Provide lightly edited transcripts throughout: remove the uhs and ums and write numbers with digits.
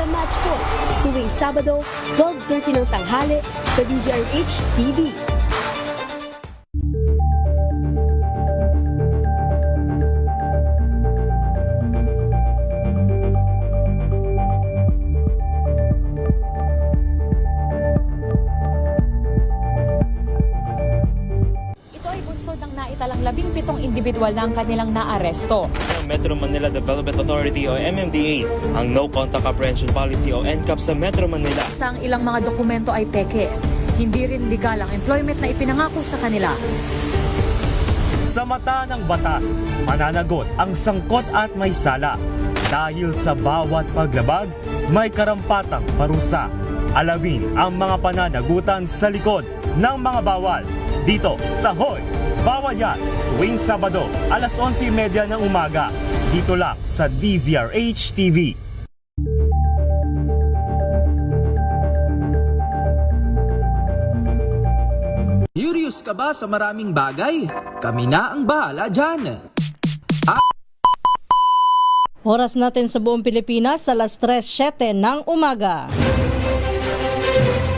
The Match Point tuwing Sabado, 12:30 ng tanghali sa DZRH TV. Naitalang 17 individual na ang kanilang naaresto. Metro Manila Development Authority o MMDA ang No Contact Apprehension Policy o NCAP sa Metro Manila. Sa ilang mga dokumento ay peke. Hindi rin legal ang employment na ipinangako sa kanila. Sa mata ng batas, mananagot ang sangkot at may sala. Dahil sa bawat paglabag, may karampatang parusa. Alamin ang mga pananagutan sa likod ng mga bawal. Dito sa Hoy! Bawal Yan, tuwing Sabado, alas 11:30 ng umaga. Dito lang sa DZRH TV. Curious ka ba sa maraming bagay? Kami na ang bahala dyan. Oras natin sa buong Pilipinas, alas 3:07 ng umaga.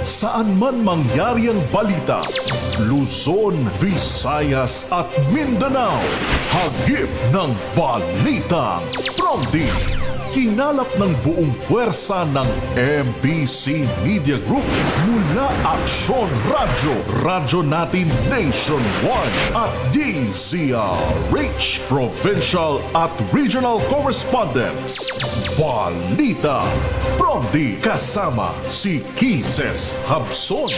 Saan man mangyari ang balita, Luzon, Visayas at Mindanao, hagip ng balitang Pronti. Kinalap ng buong puwersa ng MBC Media Group mula Aksyon Radyo, Radyo Natin Nationwide at DZRH Provincial at Regional Correspondents. Balita Pronti kasama si Kises Habson.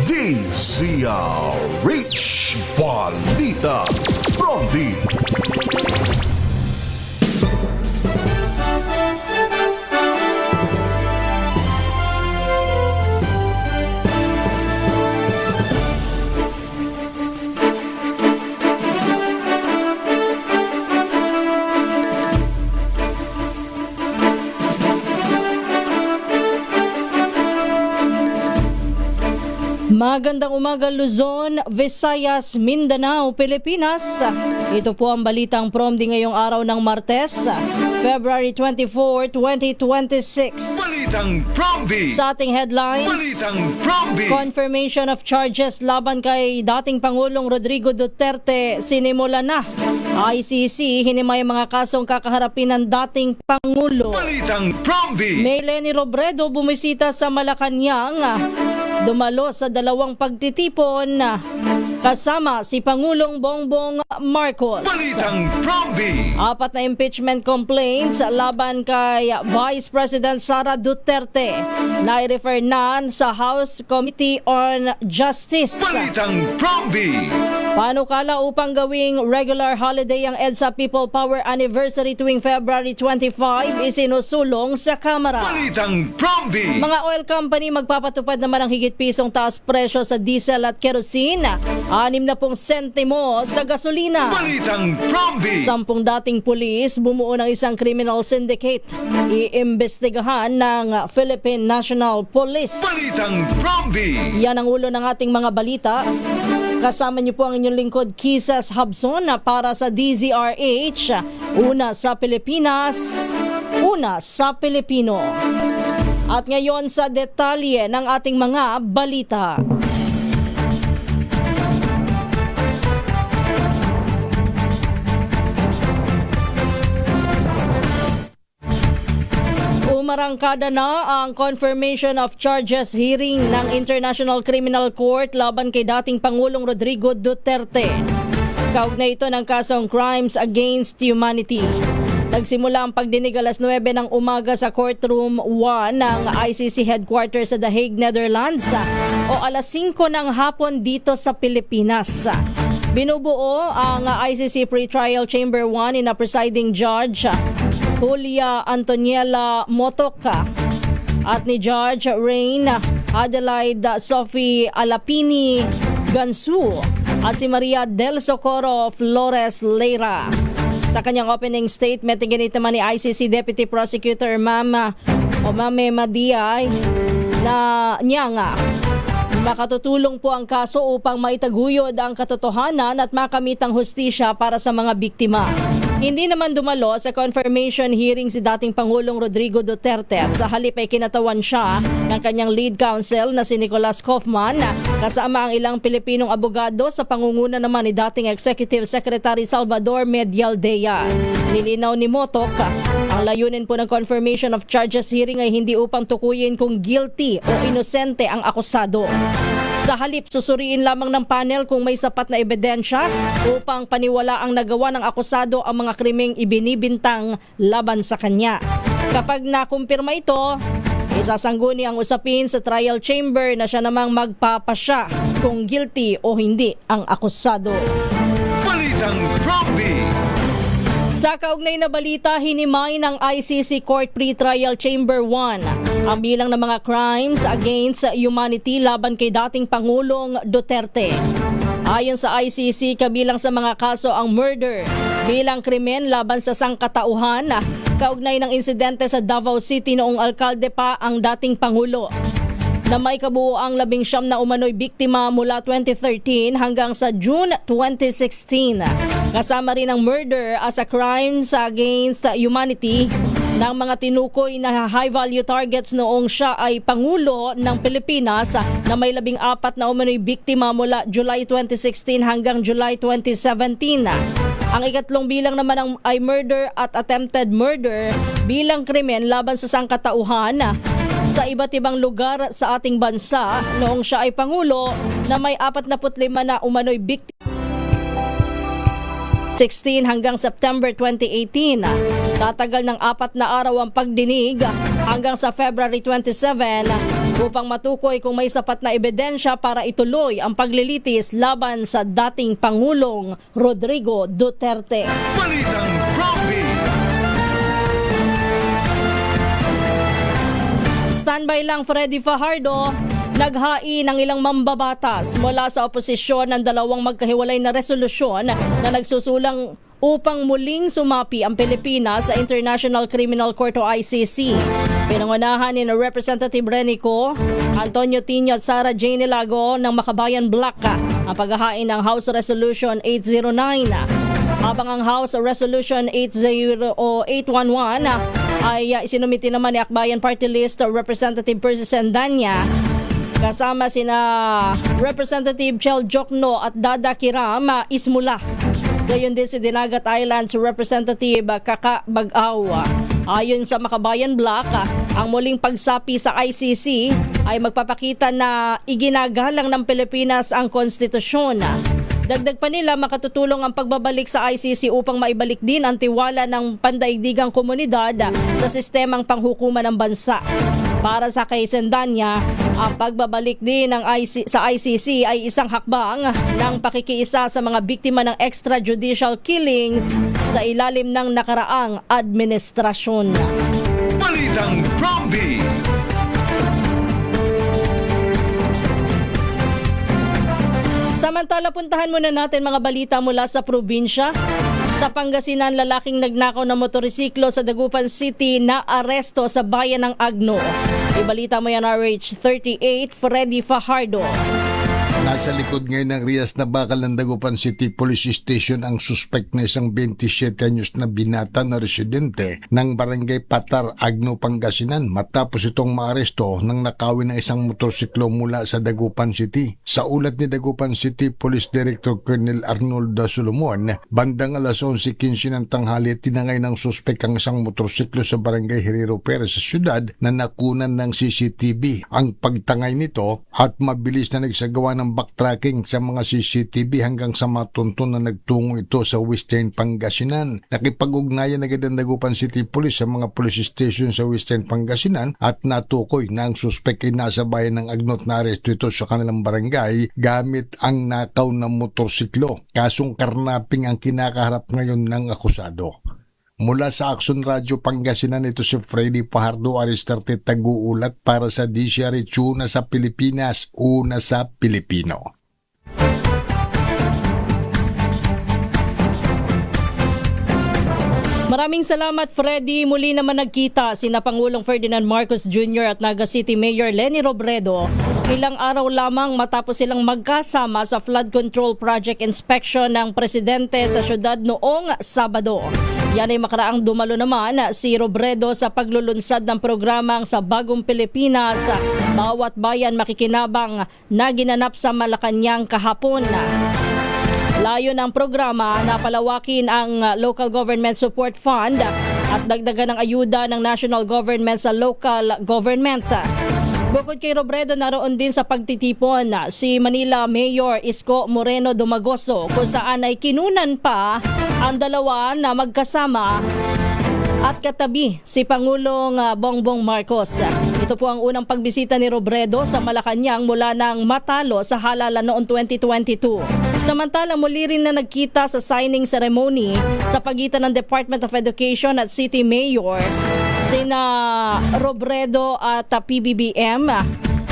DZRH Balita Pronti. Magandang umaga Luzon, Visayas, Mindanao, Pilipinas. Ito po ang balitang Pronti ngayong araw ng Martes, February 24, 2026. Balitang Pronti! Sa ating headlines, Balitang Pronti! confirmation of charges laban kay dating Pangulong Rodrigo Duterte sinimula na. ICC hinimay mga kasong kakaharapin ng dating Pangulo. Balitang Pronti! May Leni Robredo bumisita sa Malacanang. Dumalo sa dalawang pagtitipon kasama si Pangulong Bongbong Marcos. Balitang Pronti! 4 na impeachment complaints laban kay Vice President Sara Duterte na i-refer na sa House Committee on Justice. Balitang Pronti! Panukala upang gawing regular holiday ang EDSA People Power Anniversary tuwing February 25 isinusulong sa Kamara. Balitang Pronti! Mga oil company magpapatupad naman ng higit pisong taas presyo sa diesel at kerosene, 60 sentimo sa gasolina. Balitang Pronti! 10 dating pulis bumuo ng isang criminal syndicate. Iimbestigahan ng Philippine National Police. Balitang Pronti! Yan ang ulo ng ating mga balita. Kasama niyo po ang inyong lingkod, Kisas Habson, para sa DZRH. Una sa Pilipinas, una sa Pilipino. At ngayon sa detalye ng ating mga balita. Umarangkada na ang confirmation of charges hearing ng International Criminal Court laban kay dating Pangulong Rodrigo Duterte. Kaugnay ito ng kasong Crimes Against Humanity. Nagsimula ang pagdinig alas 9 ng umaga sa Courtroom 1 ng ICC headquarters sa The Hague, Netherlands o alas 5 ng hapon dito sa Pilipinas. Binubuo ang ICC Pre-Trial Chamber 1 na presiding judge Julia Antoniela Motoca at ni Judge Rain Adelaide Sophie Alapini Gansu at si Maria del Socorro Flores Leira. Sa kanyang opening statement, ginit naman ni ICC Deputy Prosecutor Mame Madiay na niya nga makatutulong po ang kaso upang maitaguyod ang katotohanan at makamit ang hustisya para sa mga biktima. Hindi naman dumalo sa confirmation hearing si dating Pangulong Rodrigo Duterte at sa halip ay kinatawan siya ng kanyang lead counsel na si Nicolas Kaufman kasama ang ilang Pilipinong abogado sa pangunguna naman ni dating Executive Secretary Salvador Medialdea. Nilinaw ni Motok, ang layunin po ng confirmation of charges hearing ay hindi upang tukuyin kung guilty o inosente ang akusado. Sa halip, susuriin lamang ng panel kung may sapat na ebidensya upang paniwala ang nagawa ng akusado ang mga krimeng ibinibintang laban sa kanya. Kapag nakumpirma ito, isasangguni ang usapin sa trial chamber na siya namang magpapasya kung guilty o hindi ang akusado. Balitang Promdi. Sa kaugnay na balita, hinimay ng ICC Court Pre-Trial Chamber 1 ang bilang ng mga crimes against humanity laban kay dating Pangulong Duterte. Ayon sa ICC, kabilang sa mga kaso ang murder bilang krimen laban sa sangkatauhan, kaugnay ng insidente sa Davao City noong alkalde pa ang dating Pangulo, na may kabuoang 19 na umano'y biktima mula 2013 hanggang sa June 2016. Kasama rin ang murder as a crimes against humanity ng mga tinukoy na high-value targets noong siya ay Pangulo ng Pilipinas na may 14 na umano'y biktima mula July 2016 hanggang July 2017. Ang ikatlong bilang naman ay murder at attempted murder bilang krimen laban sa sangkatauhan sa iba't ibang lugar sa ating bansa noong siya ay Pangulo na may 45 na umano'y biktima 16 hanggang September 2018. Tatagal ng 4 na araw ang pagdinig hanggang sa February 27 upang matukoy kung may sapat na ebidensya para ituloy ang paglilitis laban sa dating Pangulong Rodrigo Duterte. Balitang Promdi. Standby lang Freddy Fajardo. Naghain ng ilang mambabatas mula sa oposisyon ng dalawang magkahiwalay na resolusyon na nagsusulang upang muling sumapi ang Pilipinas sa International Criminal Court o ICC. Pinangunahan ni Representative Renico, Antonio Tino at Sara Jane Lago ng Makabayan Black ang paghahain ng House Resolution 809. Habang ang House Resolution 811 ay isinumiti naman ni Akbayan Party List Representative Percy Sendanya kasama sina Representative Chel Jokno at Dada Kiram Ismula. Gayon din si Dinagat Islands Representative Kaka Bagaw. Ayon sa Makabayan Black, ang muling pagsapi sa ICC ay magpapakita na iginagalang ng Pilipinas ang konstitusyon. Dagdag pa nila, makatutulong ang pagbabalik sa ICC upang maibalik din ang tiwala ng pandaigdigang komunidad sa sistemang panghukuman ng bansa. Para sa kay Sendanya, ang pagbabalik din sa ICC ay isang hakbang ng pakikiisa sa mga biktima ng extrajudicial killings sa ilalim ng nakaraang administrasyon. Balitang Promdi. Samantala, puntahan muna natin mga balita mula sa probinsya. Sa Pangasinan, lalaking nagnakaw ng motorisiklo sa Dagupan City na aresto sa bayan ng Agno. Ibalita mo yan, RH38, Freddy Fajardo. Nasa likod ngayon ng Rias na bakal ng Dagupan City Police Station ang suspect na isang 27 anyos na binata na residente ng Barangay Patar, Agno, Pangasinan matapos itong maaresto nang nakawin ng isang motorsiklo mula sa Dagupan City. Sa ulat ni Dagupan City Police Director Colonel Arnoldo Solomon, bandang alas 11:15 ng tanghali tinangay ng suspect ang isang motorsiklo sa Barangay Herrero Perez sa syudad na nakunan ng CCTV. Ang pagtangay nito at mabilis na nagsagawa ng backtracking sa mga CCTV hanggang sa matunton na nagtungo ito sa Western Pangasinan. Nakipag-ugnayan agad ang Dagupan City Police sa mga police station sa Western Pangasinan at natukoy na ang suspect ay nasa bayan ng Agno at naaresto ito sa kanilang barangay gamit ang nakaw na motorsiklo. Kasong karnaping ang kinakaharap ngayon ng akusado. Mula sa Action Radio Pangasinan, ito si Freddy Fajardo, Aristarte, taguulat para sa DCRH, una sa Pilipinas, una sa Pilipino. Maraming salamat, Freddy. Muli naman nagkita sina Pangulong Ferdinand Marcos Jr. at Naga City Mayor Leni Robredo ilang araw lamang matapos silang magkasama sa flood control project inspection ng presidente sa syudad noong Sabado. Yan ay makaraang dumalo naman si Robredo sa paglulunsad ng programang Sa Bagong Pilipinas, Bawat Bayan Makikinabang na ginanap sa Malacanang kahapon. Layo ng programa na palawakin ang Local Government Support Fund at dagdagan ng ayuda ng national government sa local government. Bukod kay Robredo, naroon din sa pagtitipon si Manila Mayor Isko Moreno Dumagoso kung saan ay kinunan pa ang dalawa na magkasama at katabi si Pangulong Bongbong Marcos. Ito po ang unang pagbisita ni Robredo sa Malacanang mula nang matalo sa halalan noong 2022. Samantala, muli rin na nagkita sa signing ceremony sa pagitan ng Department of Education at City Mayor sina Robredo at PBBM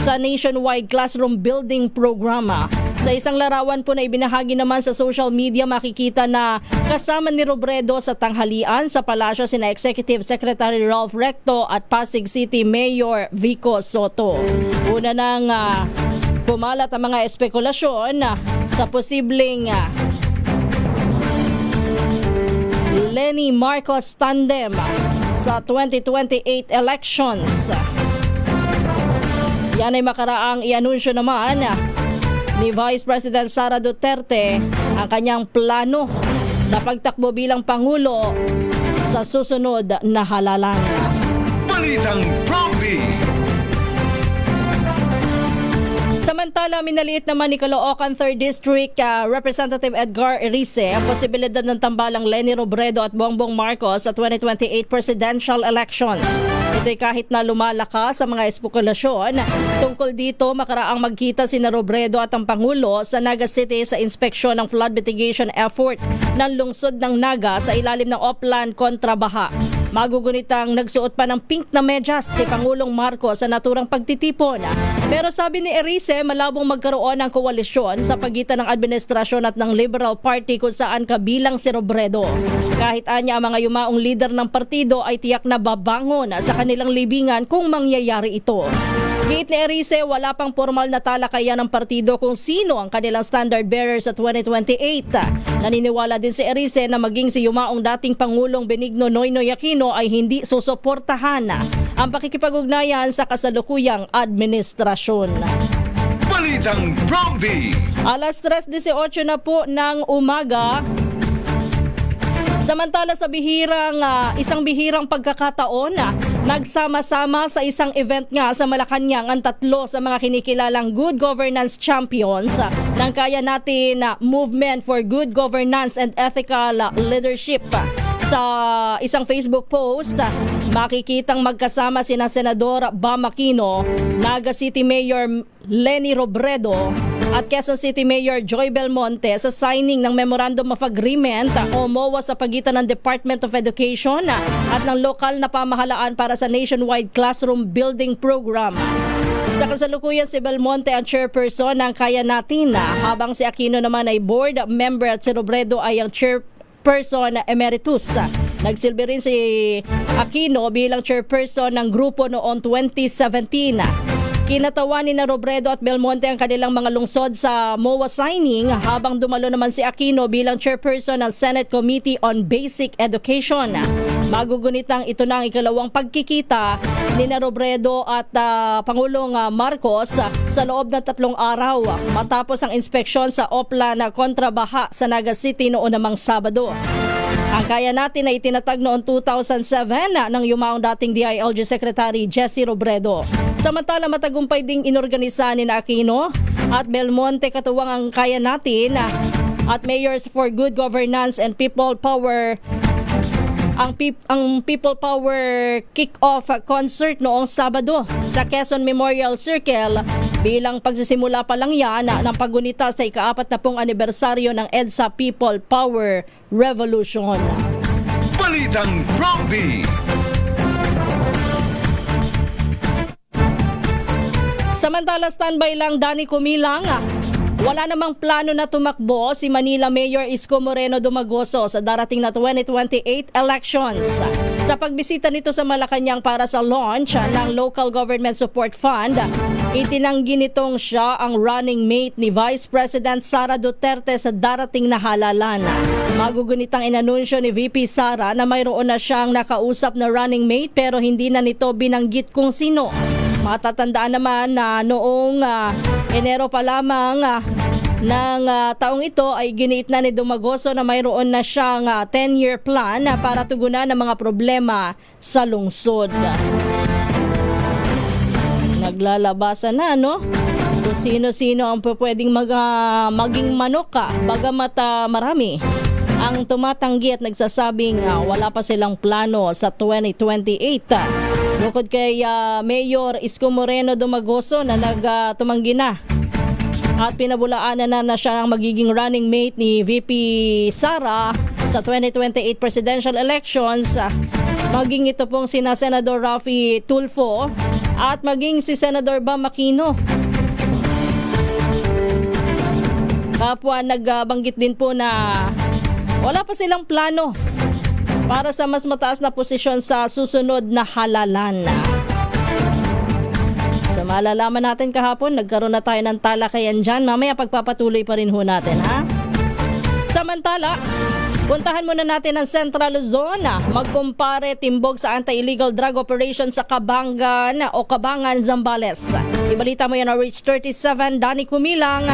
sa nationwide classroom building program. Sa isang larawan po na ibinahagi naman sa social media, makikita na kasama ni Robredo sa tanghalian sa palasyo sina Executive Secretary Ralph Recto at Pasig City Mayor Vico Soto. Una nang kumalat ang mga espekulasyon sa posibleng Leni Marcos tandem sa 2028 elections. Yan ay makaraang i-anunsyo naman ni Vice President Sara Duterte ang kanyang plano na pagtakbo bilang Pangulo sa susunod na halalan. Balitang Prompty. Samantala, minaliit naman ni Caloocan 3rd District Representative Edgar Erice ang posibilidad ng tambalang Leni Robredo at Bongbong Marcos sa 2028 presidential elections. Ito'y kahit na lumalakas sa mga espekulasyon tungkol dito, makaraang magkita sina Robredo at ang Pangulo sa Naga City sa inspeksyon ng flood mitigation effort ng lungsod ng Naga sa ilalim ng Oplan kontra baha. Magugunitang nagsuot pa ng pink na medyas si Pangulong Marcos sa naturang pagtitipon. Pero sabi ni Erice, malabong magkaroon ng koalisyon sa pagitan ng administrasyon at ng Liberal Party kung saan kabilang si Robredo. Kahit anya ang mga yumaong leader ng partido ay tiyak na babangon sa kanilang libingan kung mangyayari ito. Giit ni Erice, wala pang formal na talakayan ng partido kung sino ang kanilang standard bearer sa 2028. Naniniwala din si Erice na maging si yumaong dating Pangulong Benigno Noynoy Aquino ay hindi susuportahan ang pakikipag-ugnayan sa kasalukuyang administrasyon. Balitang Prompty. Alas 3:18 na po ng umaga. Samantala sa isang bihirang pagkakataon, nagsama-sama sa isang event nga sa Malacanang ang tatlo sa mga kinikilalang good governance champions ng Kaya Natin Movement for Good Governance and Ethical Leadership. Sa isang Facebook post, makikitang magkasama sina Senador Bam Aquino, Naga City Mayor Leni Robredo at Quezon City Mayor Joy Belmonte sa signing ng Memorandum of Agreement o MOA sa pagitan ng Department of Education at ng lokal na pamahalaan para sa nationwide classroom building program. Sa kasalukuyan, si Belmonte ang chairperson ng Kaya Natin, habang si Aquino naman ay board member at si Robredo ay ang chairperson emeritus. Nagsilbi rin si Aquino bilang chairperson ng grupo noong 2017. Kinatawan ni Robredo at Belmonte ang kanilang mga lungsod sa MOA signing, habang dumalo naman si Aquino bilang chairperson ng Senate Committee on Basic Education. Magugunitang ito na ang ikalawang pagkikita ni Robredo at Pangulong Marcos sa loob ng 3 araw matapos ang inspeksyon sa Oplan kontra baha sa Naga City noon namang Sabado. Ang Kaya Natin ay itinatag noong 2007 ng yumaong dating DILG Secretary Jessie Robredo. Samantala, matagumpay ding inorganisa ni Aquino at Belmonte katuwang ang Kaya Natin at Mayors for Good Governance and People Power ang People Power Kick-Off Concert noong Sabado sa Quezon Memorial Circle bilang pagsisimula pa lang yan ng paggunita sa ika-40 anibersaryo ng EDSA People Power Revolution. Balitang Prompty. Samantala, standby lang Danny Kumilang Wala namang plano na tumakbo si Manila Mayor Isko Moreno Dumagoso sa darating na 2028 elections. Sa pagbisita nito sa Malacanang para sa launch ng Local Government Support Fund, itinanggi nitong siya ang running mate ni Vice President Sara Duterte sa darating na halalan. Magugunitang inanunsyo ni VP Sara na mayroon na siyang nakausap na running mate pero hindi na nito binanggit kung sino. Matatandaan naman na noong Enero pa lamang ng taong ito ay giniit na ni Dumagoso na mayroon na siyang 10-year plan para tugunan ang mga problema sa lungsod. Naglalabasan na, no? Kung sino-sino ang pwedeng maging manok ka, bagamat marami ang tumatanggi at nagsasabing wala pa silang plano sa 2028. Bukod kay Mayor Isko Moreno Dumagoso na nagtumanggi na at pinabulaanan na siya ang magiging running mate ni VP Sara sa 2028 presidential elections, maging ito pong sina Senador Raffy Tulfo at maging si Senador Bam Aquino. Kapwa nagbanggit din po na wala pa silang plano para sa mas mataas na posisyon sa susunod na halalan. So malalaman natin kahapon, nagkaroon na tayo ng talakayan dyan. Mamaya pagpapatuloy pa rin ho natin, ha? Samantala, puntahan muna natin ang Central Luzon. Magkumpare timbog sa anti-illegal drug operation sa Kabangan, Zambales. Ibalita mo yan na Reach 37, Danny Kumilang.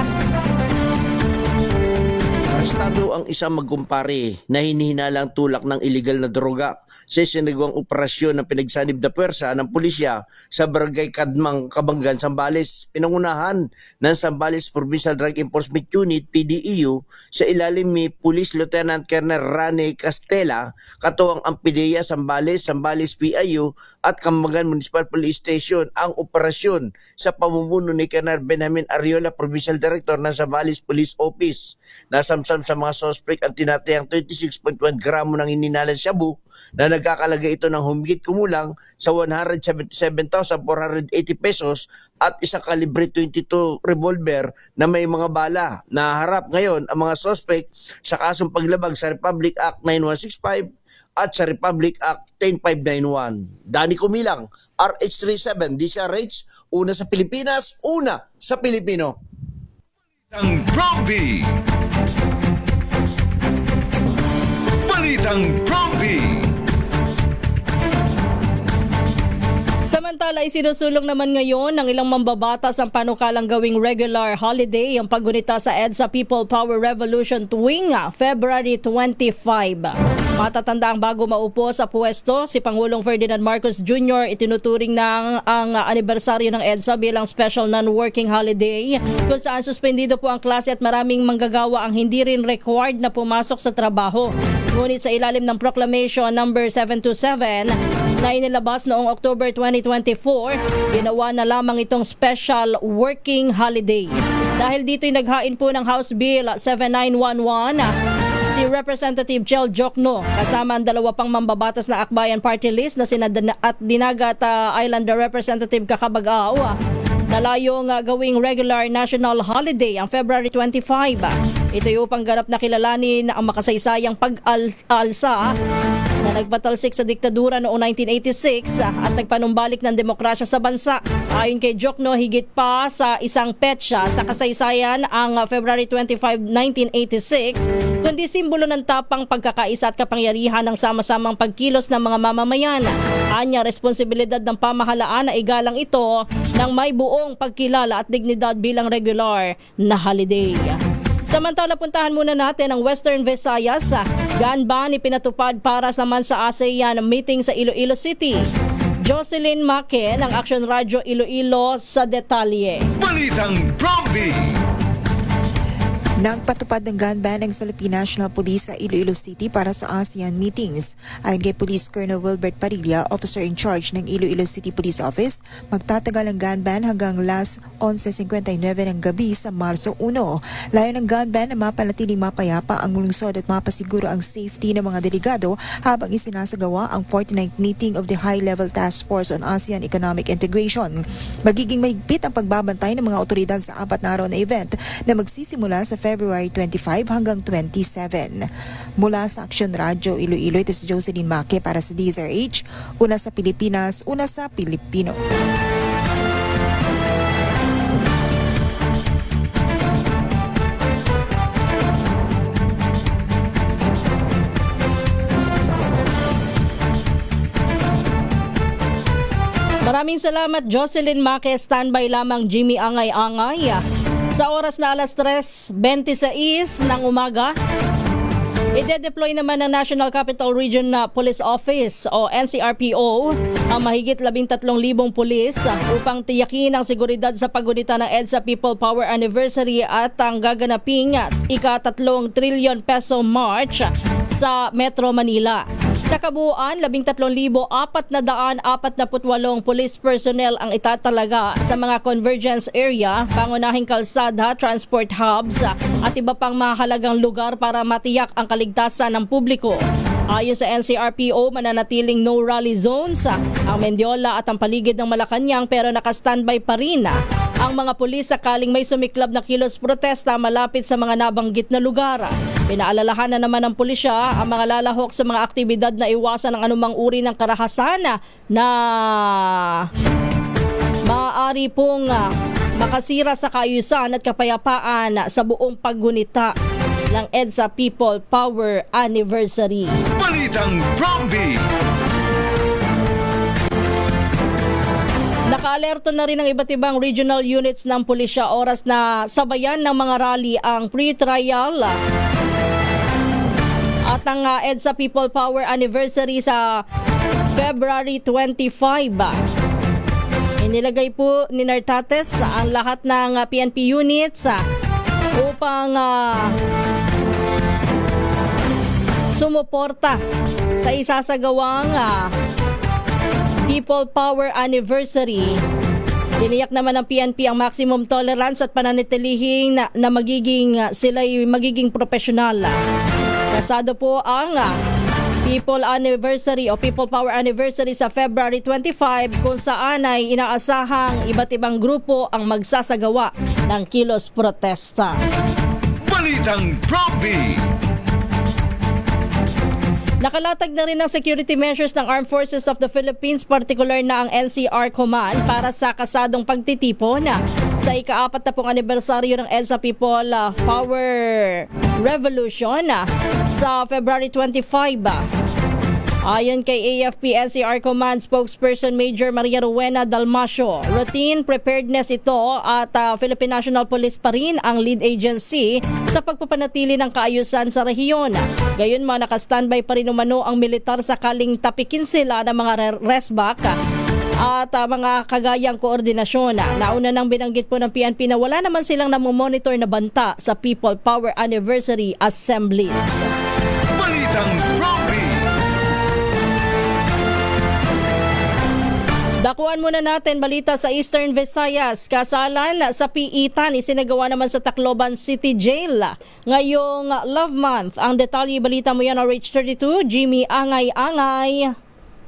Arestado ang isang magkumpare na hinihinalang tulak ng iligal na droga sa isinagawang operasyon ng pinagsanib na puwersa ng pulisya sa Barangay Kadmang, Kabangan, Zambales. Pinangunahan ng Zambales Provincial Drug Enforcement Unit, PDEU, sa ilalim ni Police Lieutenant Colonel Rane Castella, katuwang ang PDEA Zambales, Zambales PIU at Kabangan Municipal Police Station ang operasyon sa pamumuno ni Colonel Benjamin Ariola, Provincial Director ng Zambales Police Office. Nasamsam sa mga suspect ang tinatayang 26.1 gramo ng hininalang shabu na nagkakalaga ito ng humigit kumulang sa 177,480 pesos at isang kalibre 22 revolver na may mga bala. Naharap ngayon ang mga suspect sa kasong paglabag sa Republic Act 9165 at sa Republic Act 10591. Danny Kumilang, RH37, DCRH, una sa Pilipinas, una sa Pilipino. Ang Prompty! Balitang Prompty! Samantala, isinusulong naman ngayon ng ilang mambabatas ang panukalang gawing regular holiday ang paggunita sa EDSA People Power Revolution tuwing February 25. Matatanda ang bago maupo sa puwesto, si Pangulong Ferdinand Marcos Jr. itinuturing ng ang anibersaryo ng EDSA bilang special non-working holiday kung saan suspendido po ang klase at maraming manggagawa ang hindi rin required na pumasok sa trabaho. Ngunit sa ilalim ng Proclamation number 727 na inilabas noong October 2024, ginawa na lamang itong special working holiday. Dahil dito'y naghain po ng House Bill 7911 si Representative Chel Jokno kasama ang dalawa pang mambabatas na Akbayan Party List na sina at Dinagat Islander Representative Kakabagaw na layong gawing regular national holiday ang February 25. Ito yung pangganap na kilalanin ang makasaysayang pag-alsa na nagpatalsik sa diktadura noong 1986 at nagpanumbalik ng demokrasya sa bansa. Ayon kay Jokno, higit pa sa isang petsa sa kasaysayan ang February 25, 1986, kundi simbolo ng tapang pagkakaisa at kapangyarihan ng sama-samang pagkilos ng mga mamamayan. Anya, responsibilidad ng pamahalaan na igalang ito ng may buong pagkilala at dignidad bilang regular na holiday. Samantala, puntahan muna natin ang Western Visayas. Ganban ipinatupad para naman sa ASEAN meeting sa Iloilo City. Jocelyn Make ng Action Radio Iloilo sa detalye. Balitang Prompty! Nagpatupad ng gun ban ng Philippine National Police sa Iloilo City para sa ASEAN meetings. Ayon kay Police Colonel Wilbert Parilla, officer in charge ng Iloilo City Police Office, magtatagal ang gun ban hanggang last 11:59 ng gabi sa Marso 1. Layo ng gun ban na mapanatiling mapayapa ang lungsod at mapasiguro ang safety ng mga delegado habang isinasagawa ang 49th meeting of the High-Level Task Force on ASEAN Economic Integration. Magiging mahigpit ang pagbabantay ng mga otoridad sa 4 na araw na event na magsisimula sa February 25 hanggang 27. Mula sa Action Radio Iloilo, ito si Jocelyn Maque para sa DZRH, una sa Pilipinas, una sa Pilipino. Maraming salamat Jocelyn Maque. Standby lamang Jimmy Angay-Angay. Sa oras na alas 3:26 ng umaga, ide-deploy naman ng National Capital Region Police Office o NCRPO ang mahigit 13,000 pulis upang tiyakin ang seguridad sa paggunita ng EDSA People Power Anniversary at ang gaganaping ika-3 trilyon peso march sa Metro Manila. Sa kabuuan, 13,448 police personnel ang itatalaga sa mga convergence area, pangunahing kalsada, transport hubs at iba pang mahalagang lugar para matiyak ang kaligtasan ng publiko. Ayon sa NCRPO, mananatiling no rally zones ang Mendiola at ang paligid ng Malacanang pero naka-standby pa rin ang mga pulis sakaling may sumiklab na kilos protesta malapit sa mga nabanggit na lugar. Pinaalalahanan naman ng pulisya ang mga lalahok sa mga aktibidad na iwasan ang anumang uri ng karahasan na maaari pong makasira sa kaayusan at kapayapaan sa buong paggunita ng EDSA People Power Anniversary. Balitang Bromby! Naka-alerto na rin ang iba't ibang regional units ng pulisya oras na sabayan ng mga rally ang pre-trial at ang EDSA People Power Anniversary sa February 25. Inilagay po ni Nartates ang lahat ng PNP units upang sumuporta sa isasagawang People Power Anniversary. Tiniyak naman ng PNP ang maximum tolerance at pananatilihin na sila'y magiging profesional. Kasado po ang People Anniversary o People Power Anniversary sa February 25 kung saan ay inaasahang iba't ibang grupo ang magsasagawa ng kilos protesta. Balitang Bromby! Nakalatag na rin ang security measures ng Armed Forces of the Philippines, particular na ang NCR Command para sa kasadong pagtitipon sa ika-40 anibersaryo ng EDSA People Power Revolution sa February 25. Ayon kay AFP NCR Command spokesperson Major Maria Rowena Dalmasio, routine preparedness ito at Philippine National Police pa rin ang lead agency sa pagpapanatili ng kaayusan sa rehiyon. Gayunman, naka-standby pa rin umano ang militar sakaling tapikin sila ng mga resback at mga kagayang koordinasyon. Nauna nang binanggit po ng PNP na wala naman silang namomonitor na banta sa People Power Anniversary Assemblies. Balitang Bromby! Dakuan muna natin balita sa Eastern Visayas. Kasalan sa Piitan isinagawa naman sa Tacloban City Jail ngayong Love Month. Ang detalye balita mo yan on Reach 32, Jimmy Angay-Angay.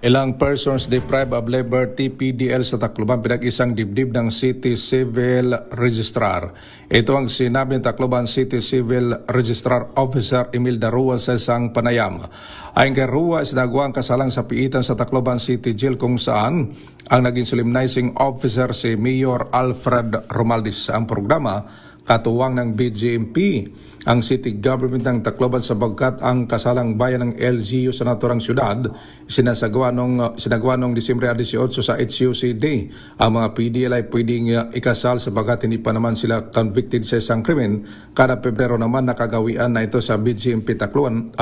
Ilang persons deprived of liberty PDL sa Tacloban pinag-isang dibdib ng City Civil Registrar. Ito ang sinabi ng Tacloban City Civil Registrar Officer Imelda Rua sa isang panayam. Ayon kay Rua, isinagawa ang kasalang sa Piitan sa Tacloban City Jail kung saan ang naging solemnizing officer si Mayor Alfred Romaldis. Ang programa katuwang ng BGMP ang city government ng Tacloban sabagkat ang kasalang bayan ng LGU sa naturang syudad sinagawa noong Disyembre 18 sa HUC Day. Ang mga PDL ay pwedeng ikasal sabagkat hindi pa naman sila convicted sa isang krimen. Kada Pebrero naman nakagawian na ito sa BGMP Tacloban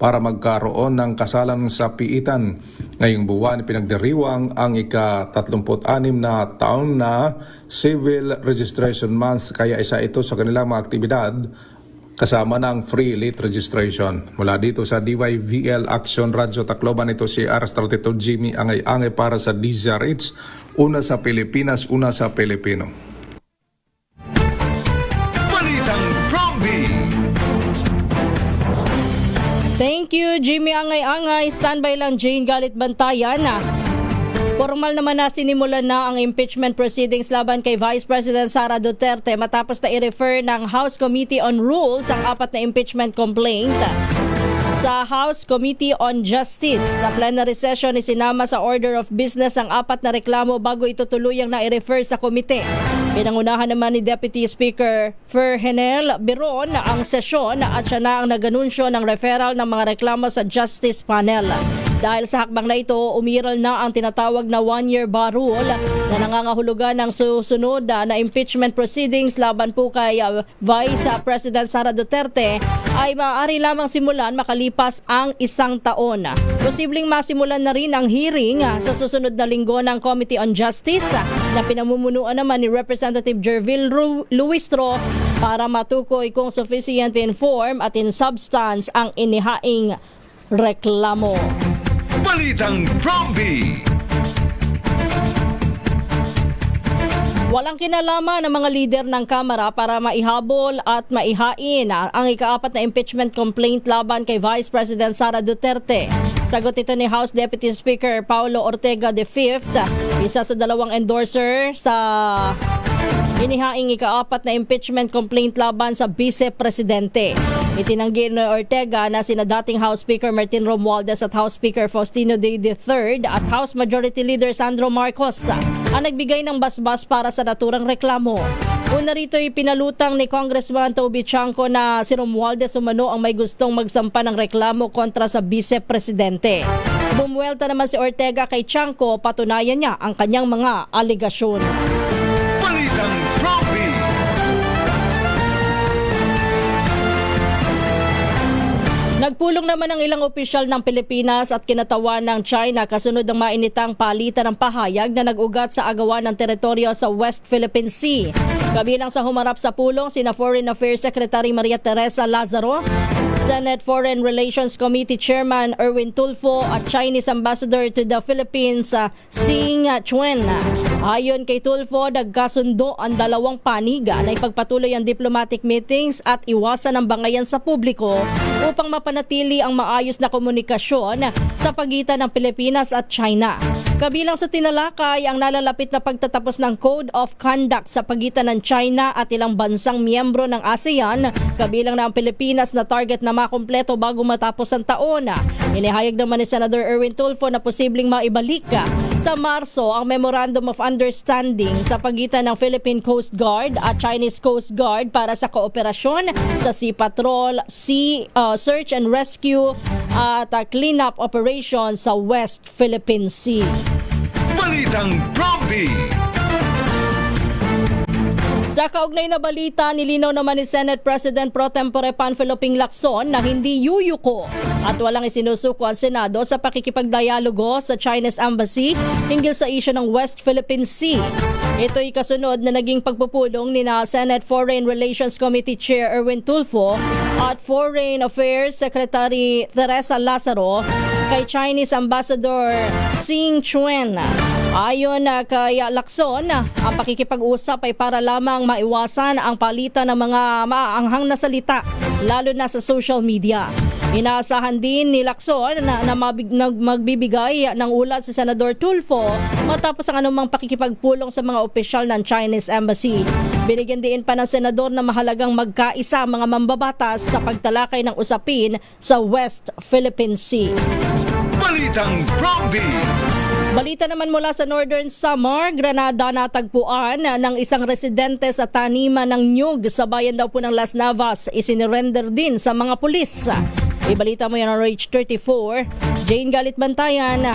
para magkaroon ng kasalan sa piitan. Ngayong buwan pinagdiriwang ang ika-36 na taon na Civil Registration Month, kaya isa ito sa kanilang mga aktibidad kasama ng free late registration. Mula dito sa DYVL Action Radio Tacloban, ito si R32 Jimmy Angay-Angay para sa DZRH, una sa Pilipinas, una sa Pilipino. Balitang Promvi. Thank you, Jimmy Angay-Angay. Standby lang, Jane Galit Bantayan. Formal naman na sinimulan na ang impeachment proceedings laban kay Vice President Sara Duterte matapos na i-refer ng House Committee on Rules ang 4 na impeachment complaint sa House Committee on Justice. Sa plenary session, isinama sa order of business ang 4 na reklamo bago ito tuluyang na i-refer sa komite. Pinangunahan naman ni Deputy Speaker Ferhenel Biron ang sesyon at siya na ang naganunsyo ng referral ng mga reklamo sa Justice Panel. Dahil sa hakbang na ito, umiral na ang tinatawag na one-year bar rule na nangangahulugan ng susunod na impeachment proceedings laban po kay Vice President Sara Duterte ay maaari lamang simulan makalipas ang 1 taon. Posibleng masimulan na rin ang hearing sa susunod na linggo ng Committee on Justice na pinamumunuan naman ni Representative Jervil Luistro para matukoy kung sufficient in form at in substance ang inihaing reklamo. Balitang Promvi. Walang kinalaman ng mga lider ng Kamara para maihabol at maihain ang ika-4 na impeachment complaint laban kay Vice President Sara Duterte. Sagot ito ni House Deputy Speaker Paulo Ortega V, isa sa 2 endorser sa inihaing ika-4 na impeachment complaint laban sa Vice Presidente. Itinanggi ni Ortega na sina dating House Speaker Martin Romualdez at House Speaker Faustino Day III at House Majority Leader Sandro Marcos ang nagbigay ng basbas para sa naturang reklamo. Una rito ay pinalutang ni Congressman Toby Chanco na si Romualdez umano ang may gustong magsampa ng reklamo kontra sa Vice Presidente. Bumuelta naman si Ortega kay Chanco, patunayan niya ang kanyang mga aligasyon. Balitang Promvi. Nagpulong naman ang ilang opisyal ng Pilipinas at kinatawan ng China kasunod ng mainitang palitan ng pahayag na nag-ugat sa agawan ng teritoryo sa West Philippine Sea. Kabilang sa humarap sa pulong sina Foreign Affairs Secretary Maria Teresa Lazaro, Senate Foreign Relations Committee Chairman Erwin Tulfo at Chinese Ambassador to the Philippines Xing Chuen. Ayon kay Tulfo, nagkasundo ang 2 paniga na ipagpatuloy ang diplomatic meetings at iwasan ang bangayan sa publiko upang mapanatili ang maayos na komunikasyon sa pagitan ng Pilipinas at China. Kabilang sa tinalakay ang nalalapit na pagtatapos ng Code of Conduct sa pagitan ng China at ilang bansang miyembro ng ASEAN, kabilang na ang Pilipinas na target na makumpleto bago matapos ang taon. Inihayag naman ni Senator Erwin Tulfo na posibleng maibalik sa Marso ang Memorandum of Understanding sa pagitan ng Philippine Coast Guard at Chinese Coast Guard para sa kooperasyon sa Sea Patrol, Sea Search and Rescue at cleanup operations sa West Philippine Sea. Balitang Promvi. Sa kaugnay na balita, nilinaw naman ni Senate President Pro Tempore Panfilo Ping Lacson na hindi yuyuko at walang isinusuko ang Senado sa pakikipagdialogo sa Chinese Embassy hinggil sa isyu ng West Philippine Sea. Ito'y kasunod na naging pagpupulong ni na Senate Foreign Relations Committee Chair Erwin Tulfo at Foreign Affairs Secretary Teresa Lazaro kay Chinese Ambassador Xing Chuen. Ayon kay Lacson, ang pakikipag-usap ay para lamang maiwasan ang palitan ng mga maaanghang na salita, lalo na sa social media. Inaasahan din ni Lacson na magbibigay ng ulat si Senador Tulfo matapos ang anumang pakikipagpulong sa mga opisyal ng Chinese Embassy. Binigyan din pa ng Senador na mahalagang magkaisa ang mga mambabatas sa pagtalakay ng usapin sa West Philippine Sea. Balitang Promvi. Balita naman mula sa Northern Samar, Granada, natagpuan ng isang residente sa taniman ng nyug sa bayan daw po ng Las Navas. Isinirender din sa mga pulis. Ibalita mo yan on Rage 34. Jane Galit Bantayan.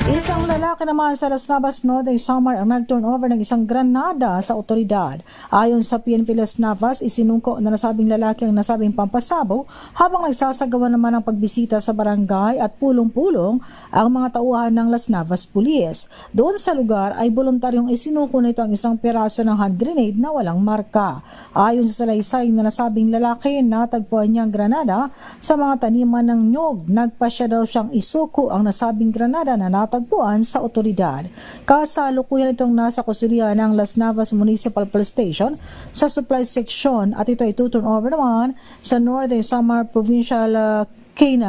Isang lalaki naman sa Las Navas Northern Samar ang nag-turnover ng isang granada sa otoridad. Ayon sa PNP Las Navas, isinuko na nasabing lalaki ang nasabing pampasabog habang nagsasagawa naman ng pagbisita sa barangay at pulong-pulong ang mga tauhan ng Las Navas Police. Doon sa lugar ay voluntaryong isinuko nito ang isang piraso ng hand grenade na walang marka. Ayon sa salaysay na nasabing lalaki, natagpuan niya ang granada sa mga taniman ng nyog. Nagpasya daw siyang isuko ang nasabing granada na natagpuan sa otoridad. Kasalukuyan itong nasa kusuriya ng Las Navas Municipal Police Station sa supply section at ito ay tuturn over naman sa Northern Samar Provincial K9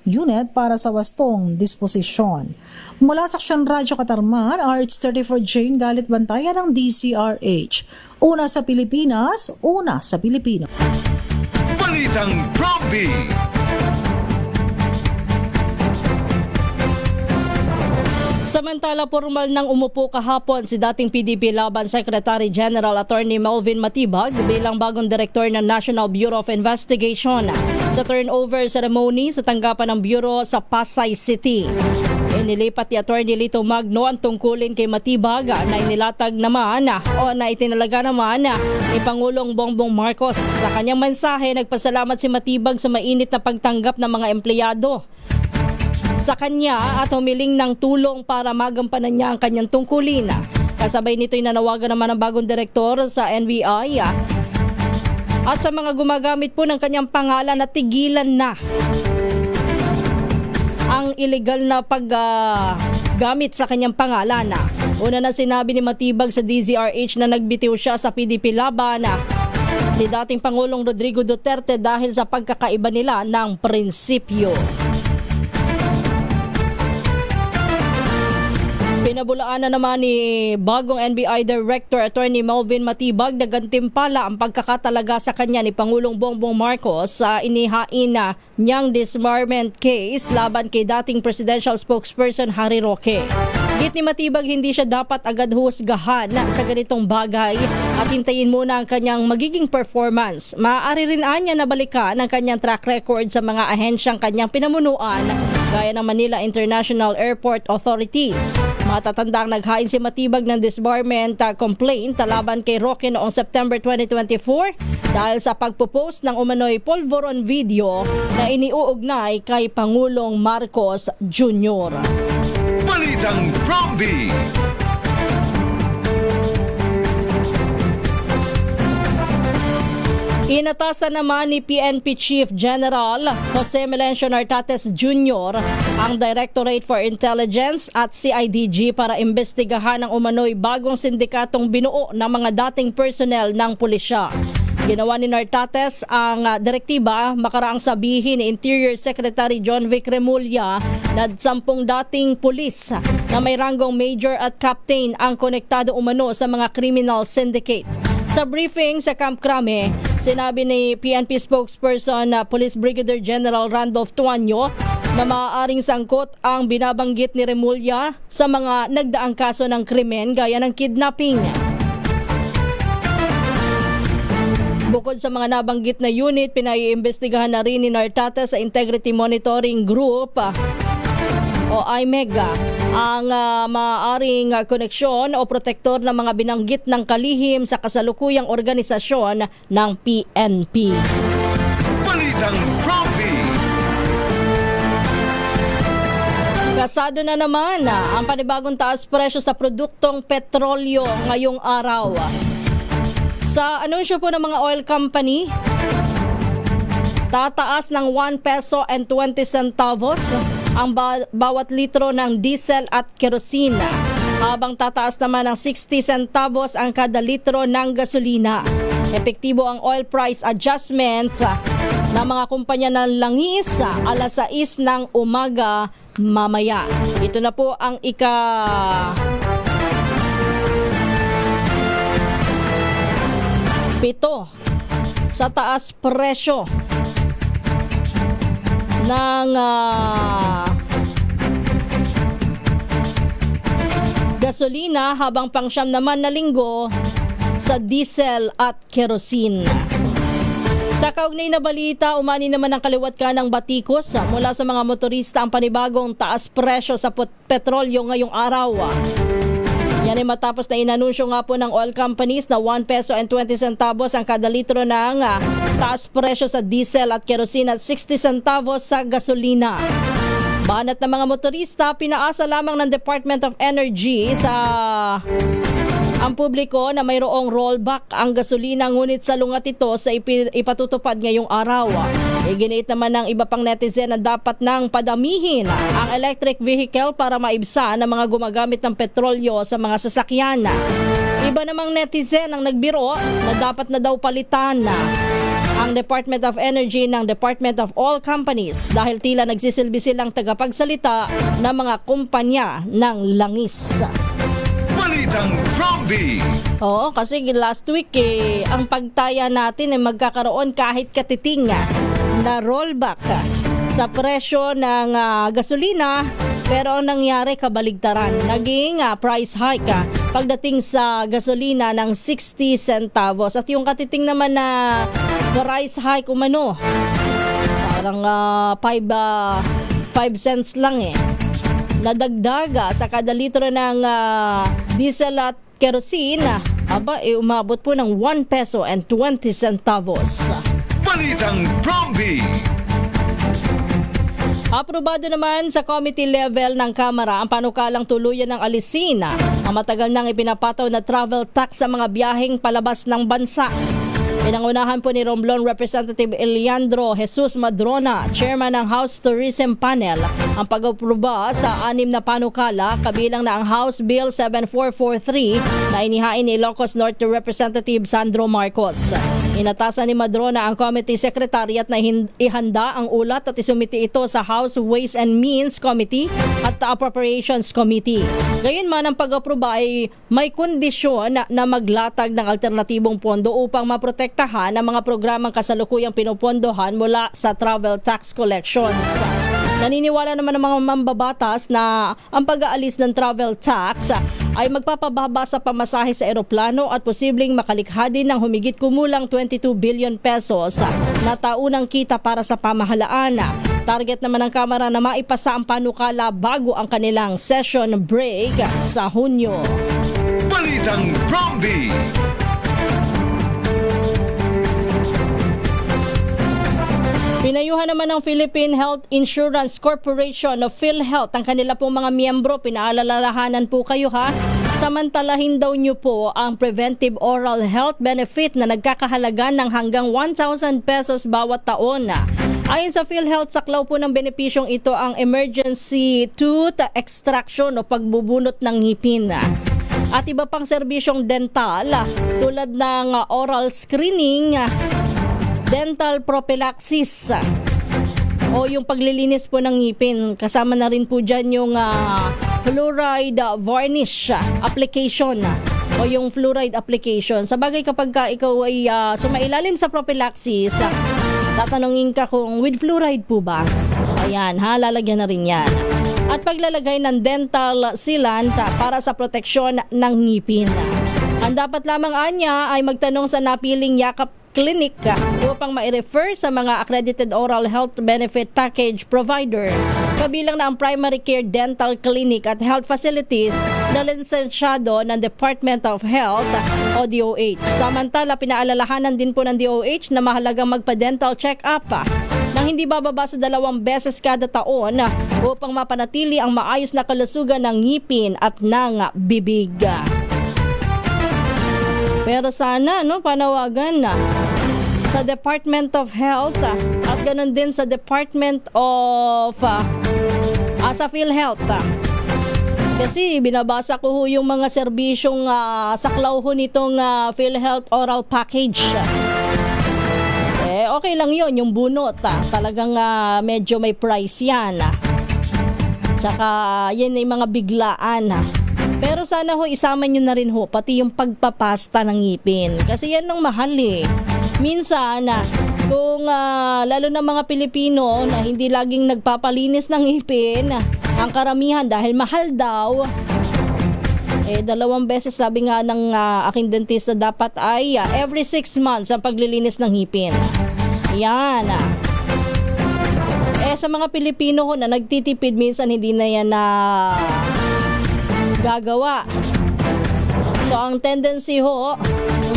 Unit para sa wastong disposisyon. Mula sa Aksyon Radyo Katarman, RH34 Jane Galit Bantayan ng DCRH. Una sa Pilipinas, una sa Pilipino. Balitang Prompty. Samantala, formal nang umupo kahapon si dating PDP Laban Secretary General Attorney Melvin Matibag bilang bagong direktor ng National Bureau of Investigation sa turnover ceremony sa tanggapan ng Bureau sa Pasay City. Inilipat ni Attorney Lito Magno ang tungkulin kay Matibag na inilatag naman o na itinalaga naman ni Pangulong Bongbong Marcos. Sa kanyang mensahe, nagpasalamat si Matibag sa mainit na pagtanggap ng mga empleyado sa kanya at humiling ng tulong para magampanan niya ang kanyang tungkulin. Kasabay nito'y nanawagan naman ng bagong direktor sa NBI at sa mga gumagamit po ng kanyang pangalan na tigilan na ang illegal na paggamit sa kanyang pangalan. Una na sinabi ni Matibag sa DZRH na nagbitiw siya sa PDP Laban ni dating Pangulong Rodrigo Duterte dahil sa pagkakaiba nila ng prinsipyo. Pinabulaan na naman ni bagong NBI Director Attorney Melvin Matibag na gantimpala ang pagkakatalaga sa kanya ni Pangulong Bongbong Marcos sa inihain na niyang disbarment case laban kay dating Presidential Spokesperson Harry Roque. Git ni Matibag, hindi siya dapat agad husgahan sa ganitong bagay at hintayin muna ang kanyang magiging performance. Maaari rin niya na balikan ang kanyang track record sa mga ahensyang kanyang pinamunuan gaya ng Manila International Airport Authority. Matatandang naghain si Matibag ng disbarment complaint laban kay Roque noong September 2024 dahil sa pagpo-post ng umano'y polvoron video na iniuugnay kay Pangulong Marcos Jr. Balitang Prompty. Inatasan naman ni PNP Chief General Jose Melencio Nartates Jr. ang Directorate for Intelligence at CIDG para imbestigahan ang umano'y bagong sindikatong binuo ng mga dating personnel ng pulisya. Ginawa ni Nartates ang direktiba makaraang sabihin ni Interior Secretary John Vic Remulla na 10 dating pulis na may ranggong major at captain ang konektado umano sa mga criminal syndicate. Sa briefing sa Camp Crame, sinabi ni PNP spokesperson Police Brigadier General Randolph Tuanyo na maaaring sangkot ang binabanggit ni Remulla sa mga nagdaang kaso ng krimen gaya ng kidnapping. Bukod sa mga nabanggit na unit, pinaiimbestigahan na rin ni Nartates sa Integrity Monitoring Group o IMEG ang maaaring koneksyon o protektor ng mga binanggit ng kalihim sa kasalukuyang organisasyon ng PNP. Balitang Prompty. Kasado na naman ang panibagong taas presyo sa produktong petrolyo ngayong araw. Sa anunsyo po ng mga oil company, tataas ng 1 peso and 20 centavos ang bawat litro ng diesel at kerosene, habang tataas naman ng 60 centavos ang kada litro ng gasolina. Epektibo ang oil price adjustment ng mga kumpanya ng langis alas 6 ng umaga mamaya. Ito na po ang ika-7 sa taas presyo ng gasolina, habang pang-9 naman na linggo sa diesel at kerosene. Sa kaugnay na balita, umani naman ang kaliwat ka ng batikos mula sa mga motorista ang panibagong taas presyo sa petrolyo ngayong araw. Yan ay matapos na inanunsyo nga po ng oil companies na 1 peso and 20 centavos ang kada litro ng taas presyo sa diesel at kerosene at 60 centavos sa gasolina. Banat ng mga motorista, pinaasa lamang ng Department of Energy sa ang publiko na mayroong rollback ang gasolina, ngunit salungat ito sa ipatutupad ngayong araw. Iginit naman ng iba pang netizen na dapat nang padamihin ang electric vehicle para maibsan ang mga gumagamit ng petrolyo sa mga sasakyan. Iba namang netizen ang nagbiro na dapat na daw palitan ang Department of Energy ng Department of All Companies dahil tila nagsisilbi silang tagapagsalita ng mga kumpanya ng langis. Balitang Prompty. Oo, kasi last week ang pagtaya natin ay magkakaroon kahit katiting na rollback sa presyo ng gasolina, pero ang nangyari kabaligtaran. Naging price hike pagdating sa gasolina ng 60 centavos at yung katiting naman na price hike umano parang 5 cents lang nadagdaga sa kada litro ng diesel at kerosene, umabot po ng 1 peso and 20 centavos. Balitang Prompty. Aprobado naman sa committee level ng Kamara ang panukalang tuluyan ng alisin ang matagal nang ipinapataw na travel tax sa mga biyaheng palabas ng bansa. Pinangunahan po ni Romblon Representative Eliandro Jesus Madrona, Chairman ng House Tourism Panel, ang pag-aproba sa 6 na panukala, kabilang na ang House Bill 7443 na inihain ni Ilocos Norte Representative Sandro Marcos. Inatasan ni Madrona ang Committee Secretariat na ihanda ang ulat at isumiti ito sa House Ways and Means Committee at Appropriations Committee. Gayunman, ang pag-aproba ay may kondisyon na maglatag ng alternatibong pondo upang maprotektahan ang mga programang kasalukuyang pinupondohan mula sa travel tax collections. Naniniwala naman ng mga mambabatas na ang pag-aalis ng travel tax ay magpapababa sa pamasahe sa eroplano at posibleng makalikha din ng humigit kumulang 22 billion pesos na taunang kita para sa pamahalaan. Target naman ng Kamara na maipasa ang panukala bago ang kanilang session break sa Hunyo. Balitang Prompty. Pinayuhan naman ng Philippine Health Insurance Corporation o PhilHealth ang kanila pong mga miyembro. Pinaalalahanan po kayo samantalahin daw nyo po ang preventive oral health benefit na nagkakahalaga ng hanggang 1,000 pesos bawat taon. Ayon sa PhilHealth, saklaw po ng benepisyong ito ang emergency tooth extraction o pagbubunot ng ngipin. At iba pang serbisyong dental tulad ng oral screening, dental prophylaxis o yung paglilinis po ng ngipin. Kasama na rin po dyan yung fluoride varnish application o yung fluoride application. Sa bagay kapag ikaw ay sumailalim sa prophylaxis, tatanungin ka kung with fluoride po ba? Ayan, lalagyan na rin yan. At paglalagay ng dental sealant para sa proteksyon ng ngipin. Ang dapat lamang anya ay magtanong sa napiling yakap clinic upang ma-refer sa mga accredited oral health benefit package provider. Kabilang na ang primary care dental clinic at health facilities na lisensyado ng Department of Health o DOH. Samantala, pinaalalahanan din po ng DOH na mahalagang magpa-dental check-up nang hindi bababa sa 2 beses kada taon upang mapanatili ang maayos na kalusugan ng ngipin at ng bibig. Pero sana panawagan sa Department of Health at ganun din sa Department of sa PhilHealth. Kasi binabasa ko yung mga serbisyong saklaw nitong PhilHealth oral package. Okay lang yun, yung bunot. Talagang medyo may price yan. Tsaka yan ay mga biglaan. Pero sana isama nyo na rin pati yung pagpapasta ng ngipin. Kasi yan ang mahal Minsan, kung lalo na mga Pilipino na hindi laging nagpapalinis ng ngipin, ang karamihan dahil mahal daw, 2 beses sabi nga ng aking dentista dapat ay every 6 months ang paglilinis ng ngipin. Yan. Sa mga Pilipino ho na nagtitipid, minsan hindi na yan na gagawa. So ang tendency ho,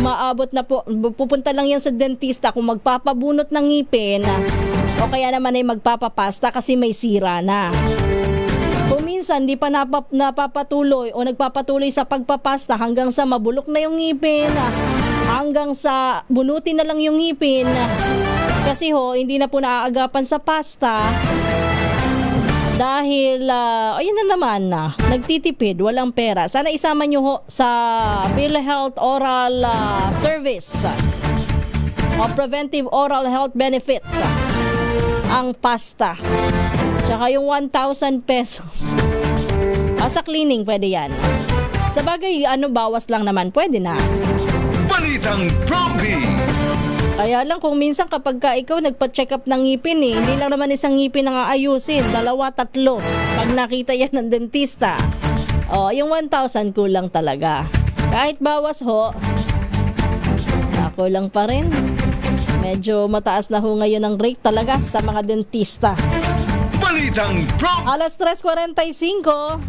umaabot na po, pupunta lang yan sa dentista kung magpapabunot ng ngipin o kaya naman ay magpapapasta kasi may sira na. Kung minsan di pa napapatuloy o nagpapatuloy sa pagpapasta hanggang sa mabulok na yung ngipin, hanggang sa bunutin na lang yung ngipin, kasi ho, hindi na po naaagapan sa pasta dahil, ayun na naman na, nagtitipid, walang pera. Sana isama nyo ho sa PhilHealth Oral Service o Preventive Oral Health Benefit ang pasta. Tsaka yung 1,000 pesos. Sa cleaning, pwede yan. Sa bagay, bawas lang naman, pwede na. Balitang Promdi. Kaya lang kung minsan kapag ikaw nagpa-check up ng ngipin hindi lang naman isang ngipin ang aayusin, 2, 3 pag nakita yan ng dentista. Yung 1,000 kulang talaga. Kahit bawas ho, kulang pa rin. Medyo mataas na ho ngayon ang rate talaga sa mga dentista. Balitang Promdi. Alas 3:45.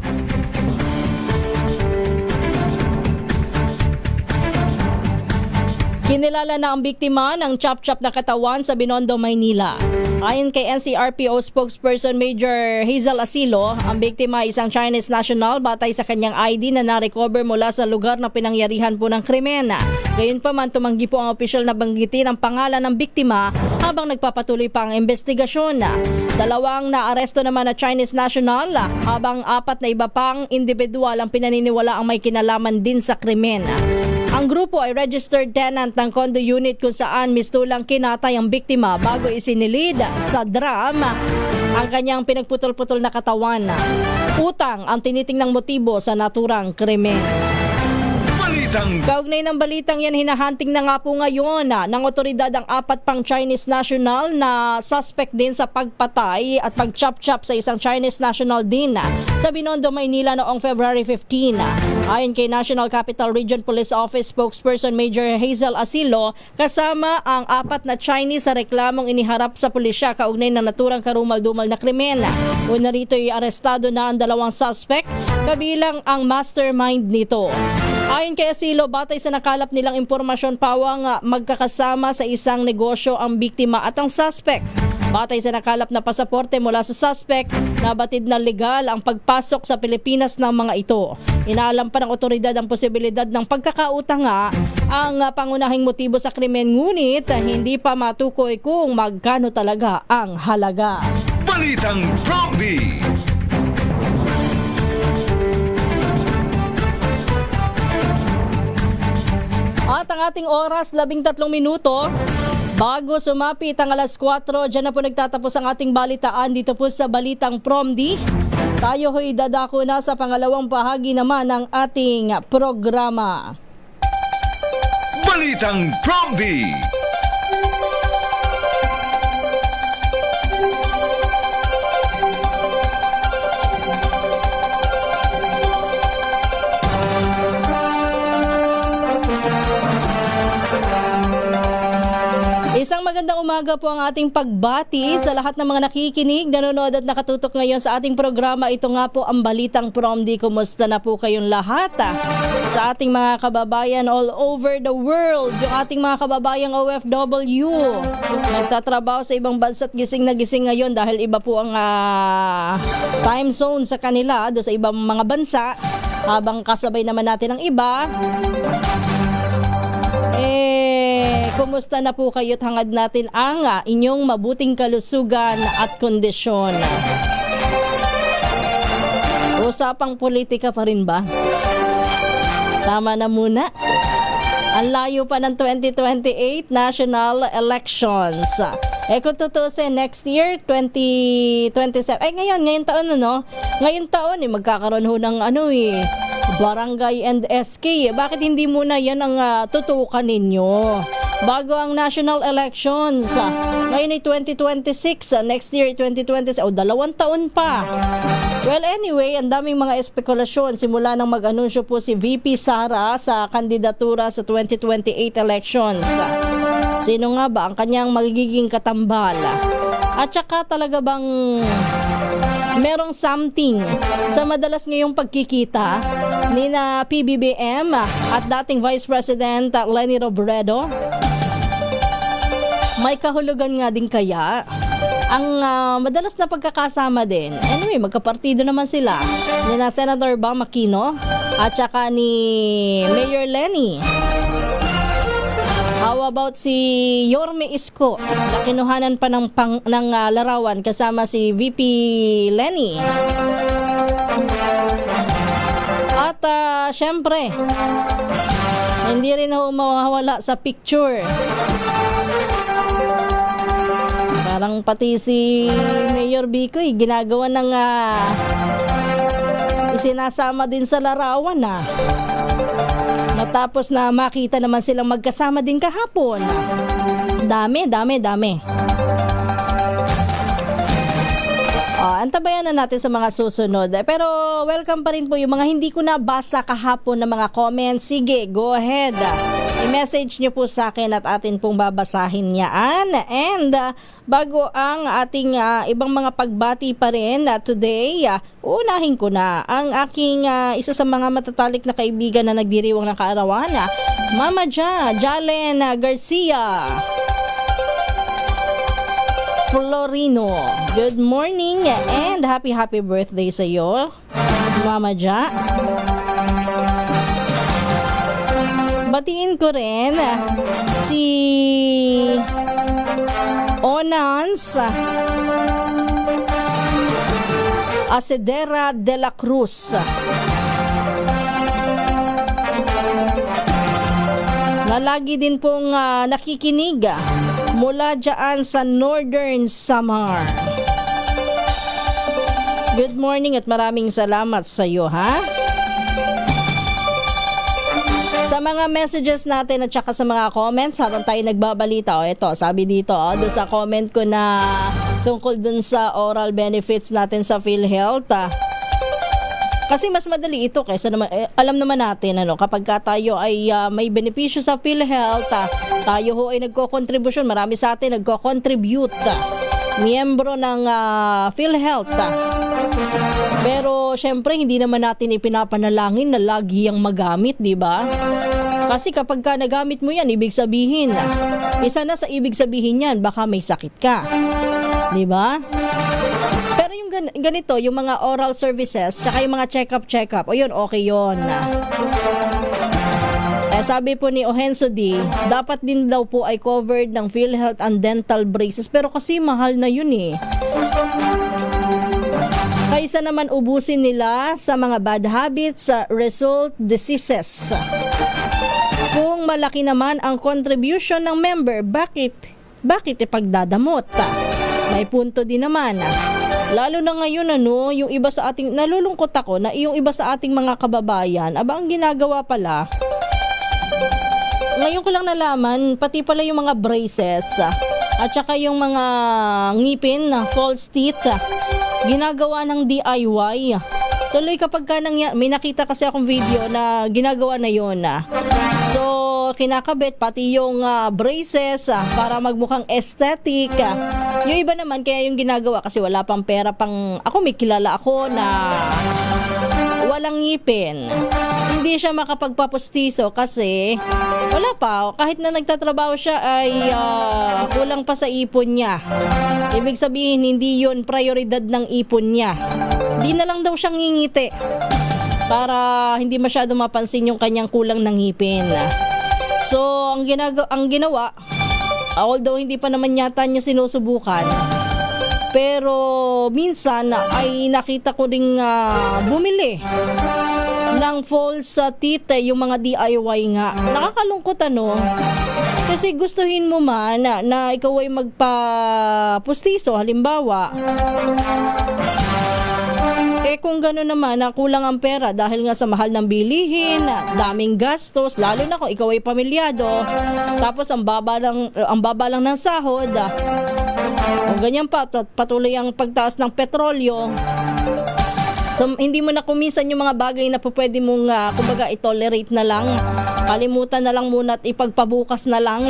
Kinilala na ang biktima ng chop-chop na katawan sa Binondo, Maynila. Ayon kay NCRPO spokesperson Major Hazel Asilo, ang biktima ay isang Chinese national batay sa kanyang ID na na-recover mula sa lugar na pinangyarihan po ng krimen. Gayunpaman, tumanggi po ang opisyal na banggitin ang pangalan ng biktima habang nagpapatuloy pa ang investigasyon. 2 naaresto naman na Chinese national habang 4 na iba pang individual ang pinaniniwala ang may kinalaman din sa krimen. Ang grupo ay registered tenant ng condo unit kung saan mistulang kinatay ang biktima bago isinilid sa drum ang kanyang pinagputol-putol na katawan. Utang ang tinitingnang motibo sa naturang krimen. Kaugnay ng balitang yan, hinahanting na nga po ngayon ng otoridad ang 4 pang Chinese national na suspect din sa pagpatay at pag-chop-chop sa isang Chinese national din sa Binondo, Maynila noong February 15. Ayon kay National Capital Region Police Office spokesperson Major Hazel Asilo, kasama ang 4 na Chinese sa reklamong iniharap sa pulisya kaugnay ng naturang karumal-dumal na krimen. Una rito ay arestado na ang 2 suspect, kabilang ang mastermind nito. Ayon kay Asilo, batay sa nakalap nilang impormasyon, pawang magkakasama sa isang negosyo ang biktima at ang suspect. Batay sa nakalap na pasaporte mula sa suspect, nabatid na legal ang pagpasok sa Pilipinas ng mga ito. Inaalam pa ng otoridad ang posibilidad ng pagkakautang ang pangunahing motibo sa krimen, ngunit hindi pa matukoy kung magkano talaga ang halaga. Balitang Promdi. At ang ating oras, 13 minuto. Bago sumapit ang alas 4, dyan na po nagtatapos ang ating balitaan dito po sa Balitang Promdi. Tayo ho'y dadako na sa pangalawang bahagi naman ng ating programa. Balitang Promdi. Isang magandang umaga po ang ating pagbati sa lahat ng mga nakikinig, nanonood at nakatutok ngayon sa ating programa. Ito nga po ang Balitang Promdi. Kumusta na po kayong lahat? Sa ating mga kababayan all over the world, yung ating mga kababayang OFW, nagtatrabaho sa ibang bansa at gising na gising ngayon dahil iba po ang time zone sa kanila do sa ibang mga bansa, habang kasabay naman natin ang iba. Kumusta na po kayo at hangad natin ang inyong mabuting kalusugan at kondisyon. Usapang politika pa rin ba? Tama na muna. Ang layo pa ng 2028 national elections. Kung tutusin, next year, 2027. Ngayon taon, Ngayon taon, magkakaroon ho ng barangay and SK. Bakit hindi muna yan ang tutukan ninyo? Bago ang national elections. Ngayon ay 2026. Next year, 2026. 2 taon pa. Well, anyway, ang daming mga espekulasyon. Simula nang mag-anunsyo po si VP Sara sa kandidatura sa 2028 elections. Sino nga ba ang kanyang magiging katambal? At saka talaga bang merong something sa madalas ngayong pagkikita ni na PBBM at dating Vice President Leni Robredo? May kahulugan nga din kaya ang madalas na pagkakasama din. Anyway, magkapartido naman sila ni na Senator Bam Aquino at saka ni Mayor Leni. How about si Yorme Isko na kinuhanan pa ng larawan kasama si VP Leni? At syempre, hindi rin ako mawawala sa picture. Parang pati si Mayor Bicoy ginagawa ng isinasama din sa larawan Matapos na makita naman silang magkasama din kahapon. Dami. Antabayan na natin sa mga susunod. Pero welcome pa rin po yung mga hindi ko nabasa kahapon na mga comments. Sige, go ahead. I-message nyo po sa akin at atin pong babasahin yan. And bago ang ating ibang mga pagbati pa rin today, unahin ko na ang aking isa sa mga matatalik na kaibigan na nagdiriwang ng kaarawan, Mama Jalen Garcia Florino. Good morning and happy birthday sa iyo, Mama Ja. Batiin ko rin si Onans Acedera de la Cruz na lagi din pong nakikinig mula dyan sa Northern Samar. Good morning at maraming salamat sa iyo, Sa mga messages natin at saka sa mga comments habang tayo nagbabalita. Ito, sabi dito, doon sa comment ko na tungkol dun sa oral benefits natin sa PhilHealth. Kasi mas madali ito kaysa naman, alam naman natin, kapag tayo ay may benepisyo sa PhilHealth, tayo ho ay nagko-contribution, marami sa atin nagko-contribute, miyembro ng PhilHealth. Pero syempre hindi naman natin ipinapanalangin na lagi yang magamit, di ba? Kasi kapag ka nagamit mo yan, ibig sabihin, isa na sa ibig sabihin yan, baka may sakit ka. Di ba? Pero yung ganito, yung mga oral services, tsaka yung mga check-up, o yun, okay yun. Sabi po ni Ohenso D, dapat din daw po ay covered ng PhilHealth and dental braces. Pero kasi mahal na yun Kaysa naman ubusin nila sa mga bad habits, result diseases. Kung malaki naman ang contribution ng member, bakit ipagdadamot? May punto din naman. Lalo na ngayon yung iba sa ating, nalulungkot ako na yung iba sa ating mga kababayan, ang ginagawa pala, ngayon ko lang nalaman, pati pala yung mga braces at saka yung mga ngipin na false teeth, ginagawa ng DIY. Tuloy kapag may nakita kasi akong video na ginagawa na yun. So, kinakabit pati yung braces para magmukhang aesthetic. Yung iba naman, kaya yung ginagawa kasi wala pang pera pang... Ako, may kilala ako na walang ngipin. Hindi siya makapagpapustiso kasi wala pa. Kahit na nagtatrabaho siya ay kulang pa sa ipon niya. Ibig sabihin, hindi yun prioridad ng ipon niya. Di na lang daw siyang ngingiti para hindi masyado mapansin yung kanyang kulang ng ngipin. So, ang ginawa, although hindi pa naman yata niya sinusubukan, pero minsan ay nakita ko ring bumili ng false teeth, yung mga DIY nga. Nakakalungkot kasi gustuhin mo man na ikaw ay magpapustiso, halimbawa. Kung gano'n naman na kulang ang pera dahil nga sa mahal ng bilihin, daming gastos, lalo na kung ikaw ay pamilyado, tapos ang baba lang ng sahod, kung ganyan pa, patuloy ang pagtaas ng petrolyo. So, hindi mo na kuminsan yung mga bagay na pwede mong, kumbaga, i-tolerate na lang. Kalimutan na lang muna at ipagpabukas na lang.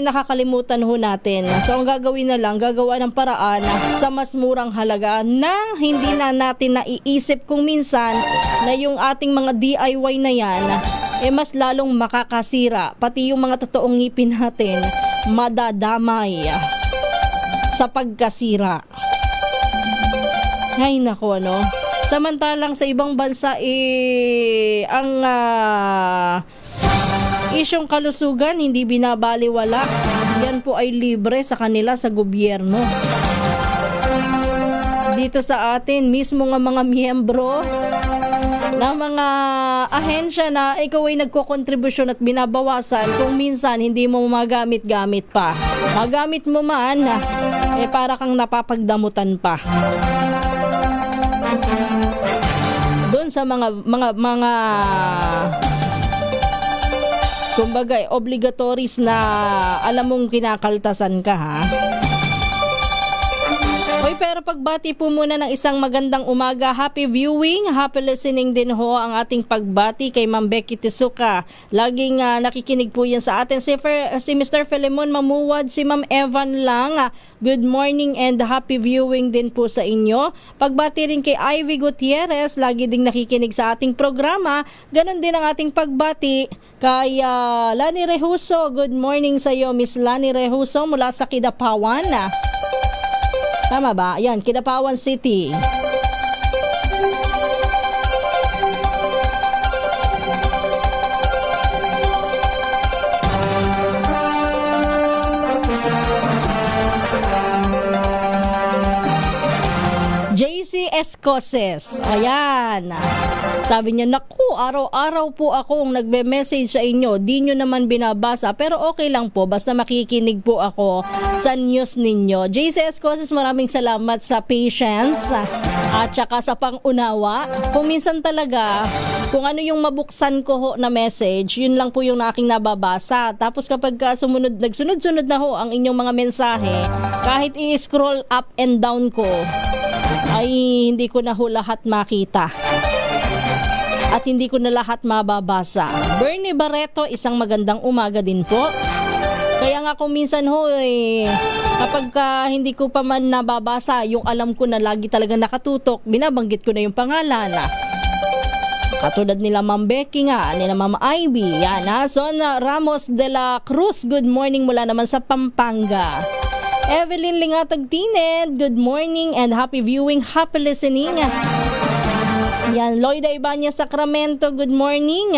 nakakalimutan ho natin. So ang gagawin na lang, gagawa ng paraan sa mas murang halaga na hindi na natin naiisip kung minsan na yung ating mga DIY na yan mas lalong makakasira. Pati yung mga totoong ngipin natin madadamay sa pagkasira. Ay nako, no? Samantalang sa ibang bansa ang isyong kalusugan hindi binabaliwala. Yan po ay libre sa kanila sa gobyerno. Dito sa atin, mismo nga mga miyembro ng mga ahensya na ikaw ay nagkokontribusyon at binabawasan kung minsan hindi mo magamit-gamit pa. Magamit mo man, para kang napapagdamutan pa. Doon sa mga kumbaga obligatories na alam mong kinakaltasan ka, ha? Hoy, pero pagbati po muna ng isang magandang umaga. Happy viewing, happy listening din ho ang ating pagbati kay Ma'am Becky Tisuka. Laging nakikinig po yan sa atin. Si Mr. Filemon Mamuwad, si Ma'am Evan lang. Good morning and happy viewing din po sa inyo. Pagbati rin kay Ivy Gutierrez, lagi ding nakikinig sa ating programa. Ganon din ang ating pagbati kay Lani Rehuso. Good morning sa iyo, Miss Lani Rehuso mula sa Kidapawan. Tama ba? Ayan, Kidapawan City. JC Escoses. Ayan. Sabi niya, naku, araw-araw po akong nagbe-message sa inyo. Di nyo naman binabasa. Pero okay lang po. Basta makikinig po ako sa news ninyo. JC Escoses, maraming salamat sa patience at saka sa pangunawa. Kung minsan talaga, kung ano yung mabuksan ko ho na message, yun lang po yung aking nababasa. Tapos kapag nagsunod-sunod na ho ang inyong mga mensahe, kahit i-scroll up and down ko, ay hindi ko na ho lahat makita. At hindi ko na lahat mababasa. Bernie Barreto, isang magandang umaga din po. Kaya nga kung minsan ho, kapag hindi ko pa man nababasa, yung alam ko na lagi talaga nakatutok, binabanggit ko na yung pangalan. Katulad nila Ma'am Becky nga, nila Ma'am Ivy. Yan, Son Ramos de la Cruz, good morning mula naman sa Pampanga. Evelyn Lingatag-Tined, good morning and happy viewing, happy listening. Yan, Loida Ibanez Sacramento, good morning.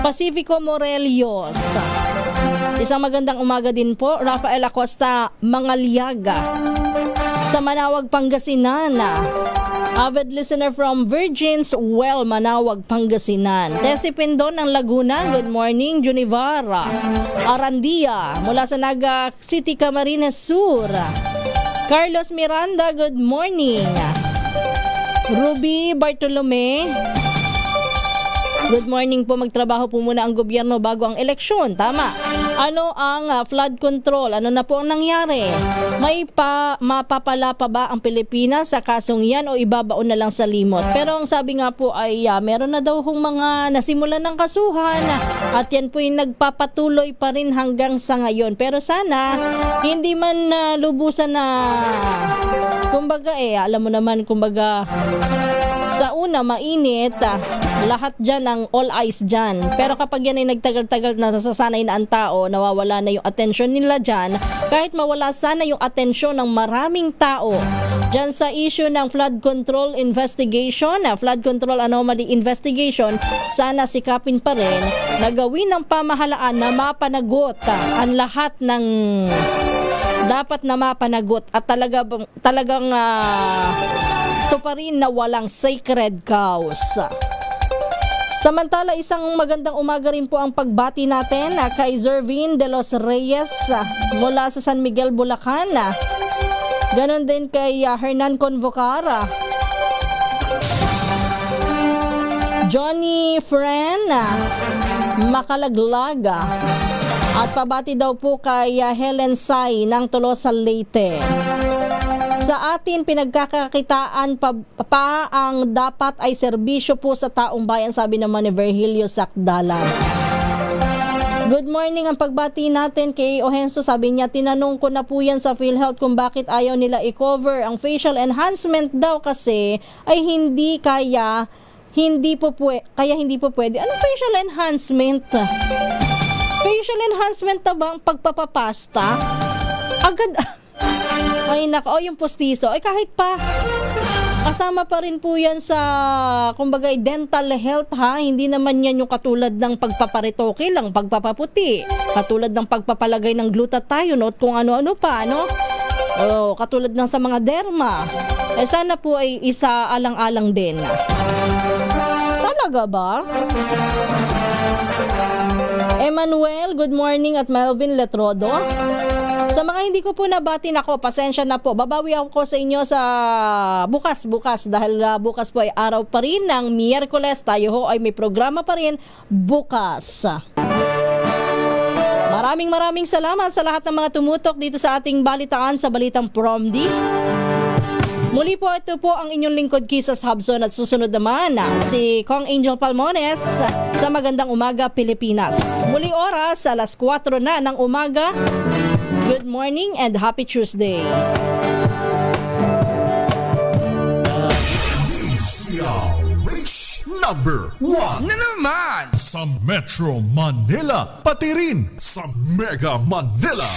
Pacifico Morelios, isang magandang umaga din po. Rafael Acosta Mangaliaga sa Manawag, Pangasinan. Avid listener from Virgins Well, Manawag, Pangasinan. Tessie Pindon ng Laguna, good morning. Junivara Arandia mula sa Naga City, Camarines Sur. Carlos Miranda, good morning. Ruby Bartolome, good morning po. Magtrabaho po muna ang gobyerno bago ang eleksyon. Tama. Ano ang flood control? Ano na po ang nangyari? May mapapala pa ba ang Pilipinas sa kasong yan o ibabaon na lang sa limot? Pero ang sabi nga po ay meron na daw hong mga nasimulan ng kasuhan at yan po yung nagpapatuloy pa rin hanggang sa ngayon. Pero sana hindi man lubusan na kumbaga alam mo naman kumbaga sa una mainit, lahat dyan ang all eyes dyan. Pero kapag yan ay nagtagal-tagal na nasasanay na ang tao, nawawala na yung atensyon nila dyan, kahit mawala sana yung atensyon ng maraming tao dyan sa issue ng flood control investigation, flood control anomaly investigation, sana sikapin pa rin na gawin ng pamahalaan na mapanagot ang lahat ng dapat na mapanagot at talagang ito pa rin na walang sacred cows. Samantala, isang magandang umaga rin po ang pagbati natin kay Zervin de los Reyes mula sa San Miguel, Bulacan. Ganon din kay Hernan Convocara, Johnny Fren Makalaglaga, at pabati daw po kay Helen Sai ng Tolosa, Leyte. Sa atin, pinagkakakitaan pa ang dapat ay serbisyo po sa taong bayan, sabi naman ni Virgilio Sakdalan. Good morning, ang pagbati natin kay Ohenso, sabi niya, tinanong ko na po yan sa PhilHealth kung bakit ayaw nila i-cover ang facial enhancement daw kasi ay hindi kaya, hindi po pwede. Anong facial enhancement? Facial enhancement na ba ang pagpapapasta? Agad, ay nako, yung postizo, ay kahit pa, kasama pa rin po yan sa, kumbaga, dental health ha. Hindi naman yan yung katulad ng pagpaparitoke lang, pagpapaputi. Katulad ng pagpapalagay ng glutathione at kung ano-ano pa, no? O, katulad ng sa mga derma. Sana po ay isa alang-alang din. Talaga ba? Emmanuel, good morning, at Melvin Letrodo. Sa mga hindi ko po nabati, nako, pasensya na po. Babawi ako sa inyo sa bukas dahil bukas po ay araw pa rin ng Miyerkules. Tayo ho ay may programa pa rin bukas. Maraming salamat sa lahat ng mga tumutok dito sa ating balitaan sa Balitang PROMD. Muli po, ito po ang inyong lingkod, Kisas Habson, at susunod naman si Kong Angel Palmones sa Magandang Umaga Pilipinas. Muli oras, alas 4 na ng umaga. Good morning and happy Tuesday. DZRH number 1 Na naman! sa Metro Manila, pati rin sa Mega Manila.